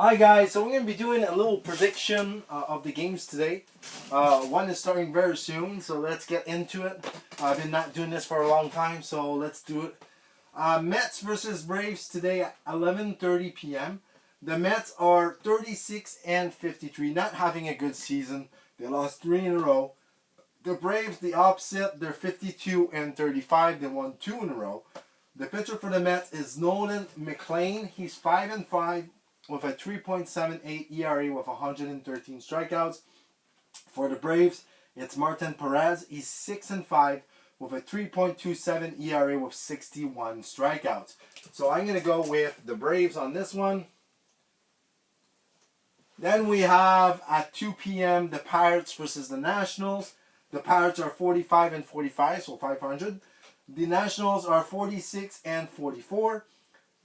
Hi guys, so we're going to be doing a little prediction of the games today. One is starting very soon, so let's get into it. I've been not doing this for a long time, so let's do it. Mets versus Braves today at 11:30 p.m. The Mets are 36-53, not having a good season. They lost 3 in a row. The Braves, the opposite, they're 52-35. They won 2 in a row. The pitcher for the Mets is Nolan McLean. He's 5-5 with a 3.78 ERA with 113 strikeouts. For the Braves, it's Martin Perez. He's 6-5 with a 3.27 ERA with 61 strikeouts. So I'm going to go with the Braves on this one. Then we have at 2 p.m. the Pirates versus the Nationals. The Pirates are 45-45, so 500. The Nationals are 46-44.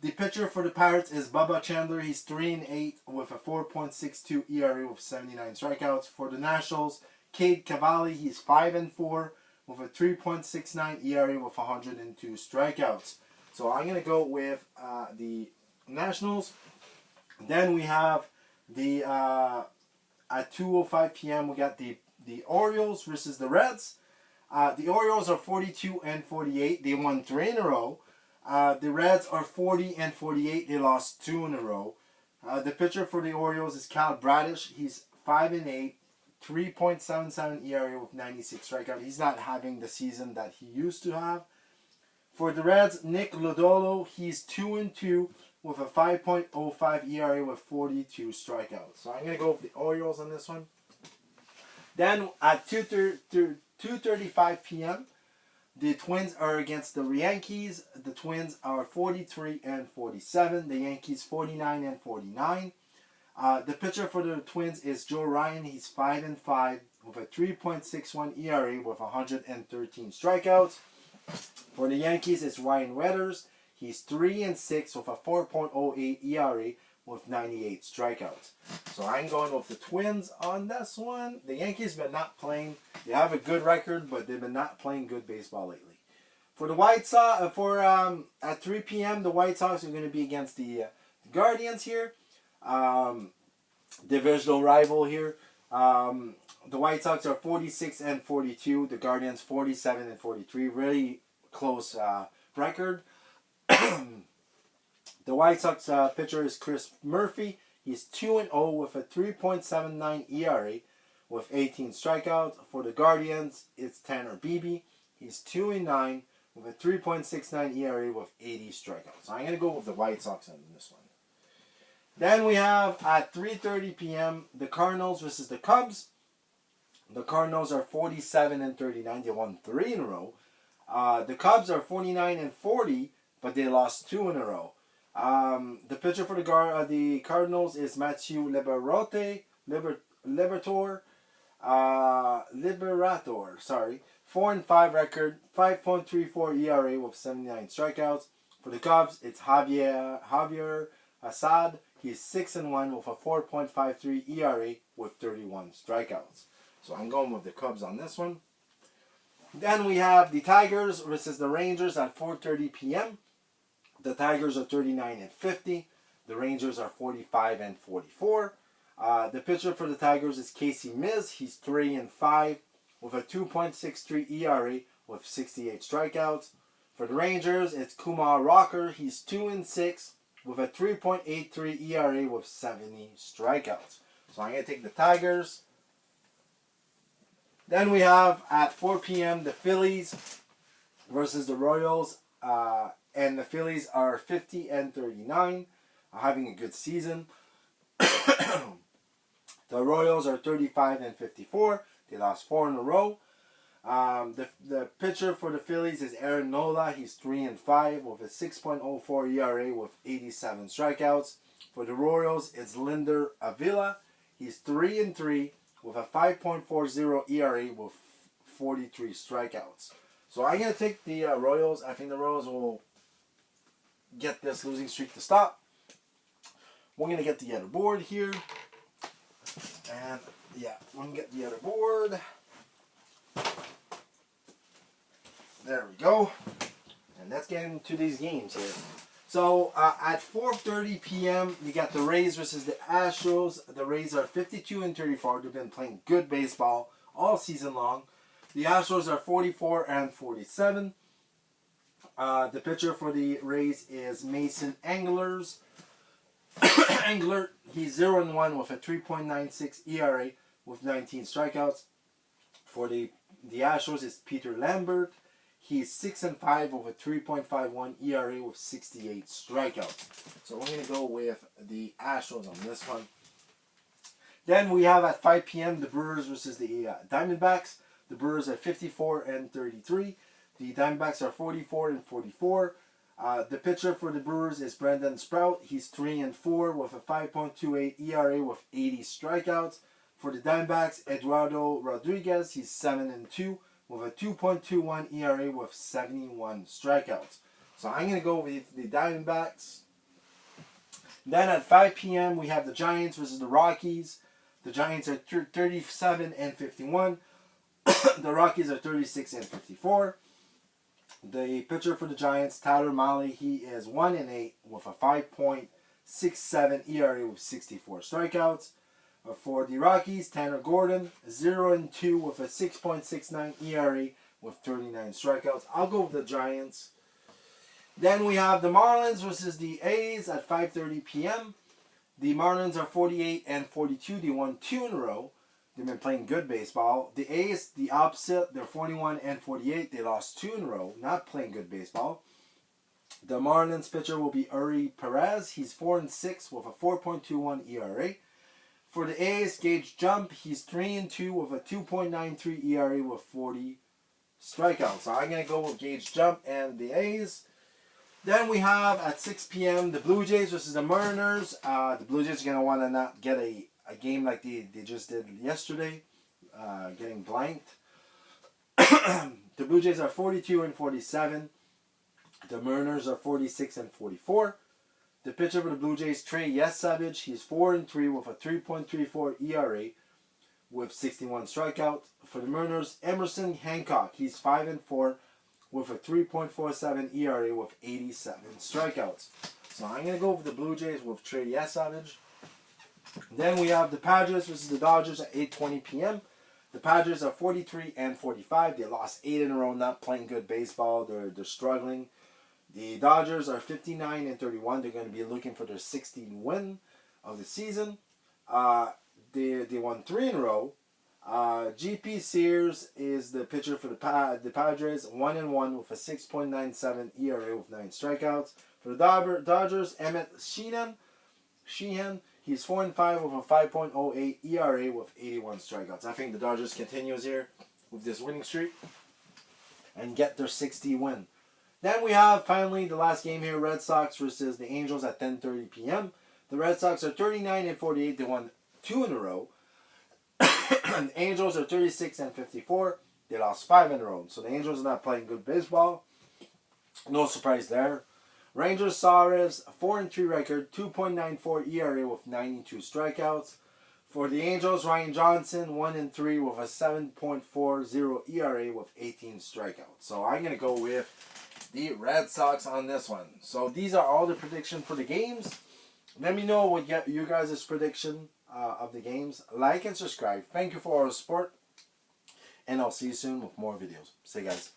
The pitcher for the Pirates is Bubba Chandler. He's 3-8 with a 4.62 ERA with 79 strikeouts. For the Nationals, Cade Cavalli. He's 5-4 with a 3.69 ERA with 102 strikeouts. So I'm going to go with the Nationals. Then we have the at 2:05 p.m. we got the Orioles versus the Reds. The Orioles are 42-48. They won 3 in a row. The Reds are 40-48. They lost 2 in a row. The pitcher for the Orioles is Cal Bradish. He's 5-8, 3.77 ERA with 96 strikeouts. He's not having the season that he used to have. For the Reds, Nick Lodolo. He's 2-2 with a 5.05 ERA with 42 strikeouts. So I'm going to go with the Orioles on this one. Then at 2:35 p.m., the Twins are against the Yankees. The Twins are 43-47. The Yankees 49-49. The pitcher for the Twins is Joe Ryan. He's 5-5 with a 3.61 ERA with 113 strikeouts. For the Yankees, it's Ryan Weathers. He's 3-6 with a 4.08 ERA with 98 strikeouts. So I'm going with the Twins on this one. The Yankees been not playing. They have a good record, but they've been not playing good baseball lately. For the White Sox, at 3 p.m., the White Sox are going to be against the Guardians here. Divisional rival here. The White Sox are 46-42. The Guardians 47-43. Really close record. The White Sox pitcher is Chris Murphy. He's 2-0 with a 3.79 ERA with 18 strikeouts. For the Guardians, it's Tanner Beebe. He's 2-9 with a 3.69 ERA with 80 strikeouts. So I'm going to go with the White Sox on this one. Then we have at 3:30 p.m. the Cardinals versus the Cubs. The Cardinals are 47-39. They won 3 in a row. The Cubs are 49-40, but they lost 2 in a row. The pitcher for the Cardinals is Matthew Liberator. 4-5 record, 5.34 ERA with 79 strikeouts. For the Cubs, it's Javier Assad. He's 6-1 with a 4.53 ERA with 31 strikeouts. So I'm going with the Cubs on this one. Then we have the Tigers versus the Rangers at 4:30 p.m. The Tigers are 39-50. The Rangers are 45-44. The pitcher for the Tigers is Casey Miz. He's 3-5 with a 2.63 ERA with 68 strikeouts. For the Rangers, it's Kumar Rocker. He's 2-6 with a 3.83 ERA with 70 strikeouts. So I'm going to take the Tigers. Then we have at 4 p.m. the Phillies versus the Royals. And the Phillies are 50-39, having a good season. The Royals are 35-54. They lost 4 in a row. The pitcher for the Phillies is Aaron Nola. He's 3-5 with a 6.04 ERA with 87 strikeouts. For the Royals, it's Linder Avila. He's 3-3 with a 5.40 ERA with 43 strikeouts. So I'm going to take the Royals. I think the Royals will get this losing streak to stop. We're going to get the other board here. And yeah, I'm going to get the other board. There we go. And let's get into these games here. So at 4:30 p.m. you got the Rays versus the Astros. The Rays are 52-34. They've been playing good baseball all season long. The Astros are 44-47. The pitcher for the Rays is Mason Anglers. Angler, he's 0-1 with a 3.96 ERA with 19 strikeouts. For the Astros is Peter Lambert. He's 6-5 with a 3.51 ERA with 68 strikeouts. So we're going to go with the Astros on this one. Then we have at 5 p.m. the Brewers versus the Diamondbacks. The Brewers are 54-33. The Diamondbacks are 44-44. The pitcher for the Brewers is Brandon Sprout. He's 3-4 with a 5.28 ERA with 80 strikeouts. For the Diamondbacks, Eduardo Rodriguez. He's 7-2 with a 2.21 ERA with 71 strikeouts. So I'm going to go with the Diamondbacks. Then at 5 p.m. we have the Giants versus the Rockies. The Giants are 37-51. The Rockies are 36-54. The pitcher for the Giants, Tyler Mahle, he is 1-8 with a 5.67 ERA with 64 strikeouts. For the Rockies, Tanner Gordon, 0-2 with a 6.69 ERA with 39 strikeouts. I'll go with the Giants. Then we have the Marlins versus the A's at 5:30 p.m. The Marlins are 48-42. They won 2 in a row. They've been playing good baseball. The A's, the opposite. They're 41-48. They lost 2 in a row. Not playing good baseball. The Marlins pitcher will be Uri Perez. He's 4-6 with a 4.21 ERA. For the A's, Gage Jump. He's 3-2 with a 2.93 ERA with 40 strikeouts. So I'm going to go with Gage Jump and the A's. Then we have at 6 p.m. the Blue Jays versus the Mariners. The Blue Jays are going to want to not get a game like they just did yesterday, getting blanked. The Blue Jays are 42-47. The Mariners are 46-44. The pitcher for the Blue Jays, Trey Yesavage, he's 4-3 with a 3.34 ERA with 61 strikeouts. For the Mariners, Emerson Hancock, he's 5-4 with a 3.47 ERA with 87 strikeouts. So I'm going to go with the Blue Jays with Trey Yesavage. Then we have the Padres versus the Dodgers at 8:20 p.m. The Padres are 43-45. They lost 8 in a row, not playing good baseball. They're struggling. The Dodgers are 59-31. They're going to be looking for their 16th win of the season. They won 3 in a row. G.P. Sears is the pitcher for the Padres, 1-1 with a 6.97 ERA with 9 strikeouts. For the Dodgers, Emmett Sheehan, he's 4-5 with a 5.08 ERA with 81 strikeouts. I think the Dodgers continues here with this winning streak and get their 60th win. Then we have finally the last game here, Red Sox versus the Angels at 10:30 p.m. The Red Sox are 39-48. They won 2 in a row. And the Angels are 36-54. They lost 5 in a row. So the Angels are not playing good baseball. No surprise there. Rangers Suarez, 4-3 record, 2.94 ERA with 92 strikeouts. For the Angels, Ryan Johnson, 1-3 with a 7.40 ERA with 18 strikeouts. So I'm going to go with the Red Sox on this one. So these are all the predictions for the games. Let me know what you guys' prediction of the games. Like and subscribe. Thank you for all the support. And I'll see you soon with more videos. See you guys.